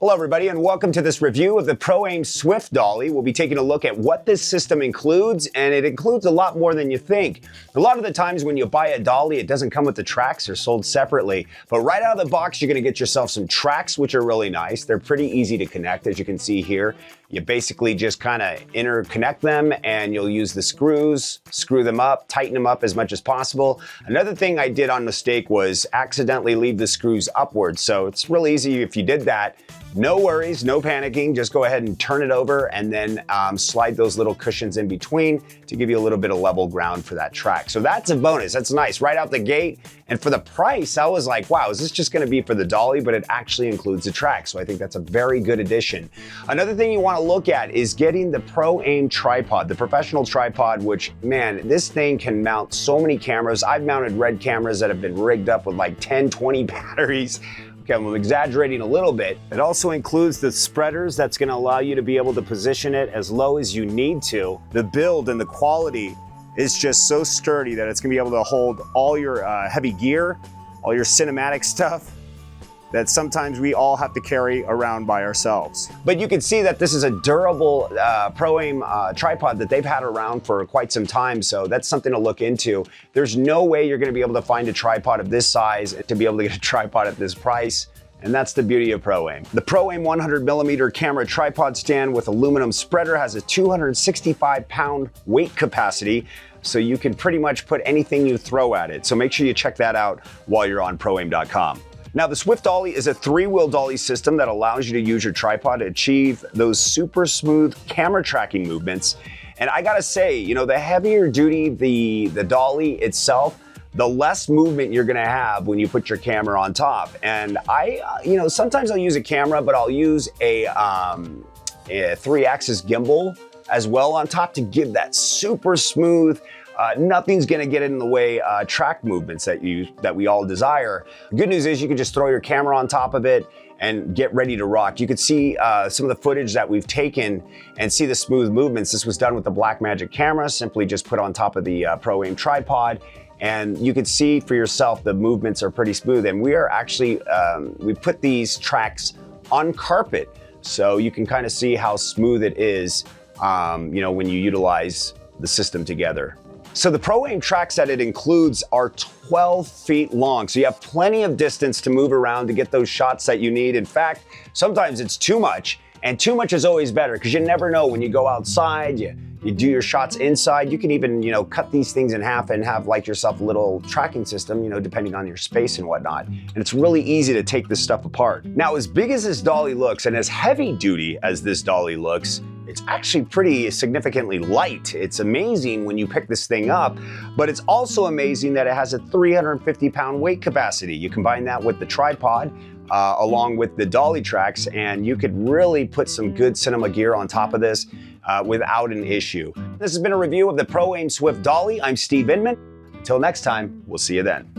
Hello everybody and welcome to this review of the Pro-Aim Swift Dolly. We'll be taking a look at what this system includes, and it includes a lot more than you think. A lot of the times when you buy a dolly, it doesn't come with the tracks, they're sold separately. But right out of the box, you're gonna get yourself some tracks, which are really nice. They're pretty easy to connect, as you can see here. You basically just kind of interconnect them and you'll use the screws, screw them up, tighten them up as much as possible. Another thing I did on mistake was accidentally leave the screws upwards. So it's really easy if you did that. No worries, no panicking. Just go ahead and turn it over and then slide those little cushions in between to give you a little bit of level ground for that track. So that's a bonus, that's nice, right out the gate. And for the price, I was like, wow, is this just gonna be for the dolly? But it actually includes the track. So I think that's a very good addition. Another thing you wanna look at is getting the Pro-Aim tripod, the professional tripod, which, man, this thing can mount so many cameras. I've mounted Red cameras that have been rigged up with like 10, 20 batteries. Okay, I'm exaggerating a little bit. It also includes the spreaders that's gonna allow you to be able to position it as low as you need to. The build and the quality is just so sturdy that it's gonna be able to hold all your heavy gear, all your cinematic stuff that sometimes we all have to carry around by ourselves. But you can see that this is a durable Pro-Aim tripod that they've had around for quite some time, so that's something to look into. There's no way you're gonna be able to find a tripod of this size to be able to get a tripod at this price. And that's the beauty of Pro-Aim. The Pro-Aim 100mm camera tripod stand with aluminum spreader has a 265-pound weight capacity, so you can pretty much put anything you throw at it. So make sure you check that out while you're on Pro-Aim.com. Now, the Swift Dolly is a 3-wheel dolly system that allows you to use your tripod to achieve those super smooth camera tracking movements. And I gotta say, you know, the heavier duty the dolly itself, the less movement you're gonna have when you put your camera on top. And sometimes I'll use a camera, but I'll use a 3-axis gimbal as well on top to give that super smooth, nothing's gonna get in the way track movements that we all desire. The good news is you can just throw your camera on top of it and get ready to rock. You could see some of the footage that we've taken and see the smooth movements. This was done with the Blackmagic camera, simply just put on top of the Pro-Aim tripod. And you can see for yourself the movements are pretty smooth. And we are actually, we put these tracks on carpet, so you can kind of see how smooth it is when you utilize the system together. So the Pro-Aim tracks that it includes are 12 feet long. So you have plenty of distance to move around to get those shots that you need. In fact, sometimes it's too much, and too much is always better because you never know when you go outside, you do your shots inside. You can even, cut these things in half and have like yourself a little tracking system, depending on your space and whatnot. And it's really easy to take this stuff apart. Now, as big as this dolly looks and as heavy duty as this dolly looks, it's actually pretty significantly light. It's amazing when you pick this thing up, but it's also amazing that it has a 350-pound weight capacity. You combine that with the tripod, along with the dolly tracks, and you could really put some good cinema gear on top of this without an issue. This has been a review of the Pro-Aim Swift Dolly. I'm Steve Inman. Until next time, we'll see you then.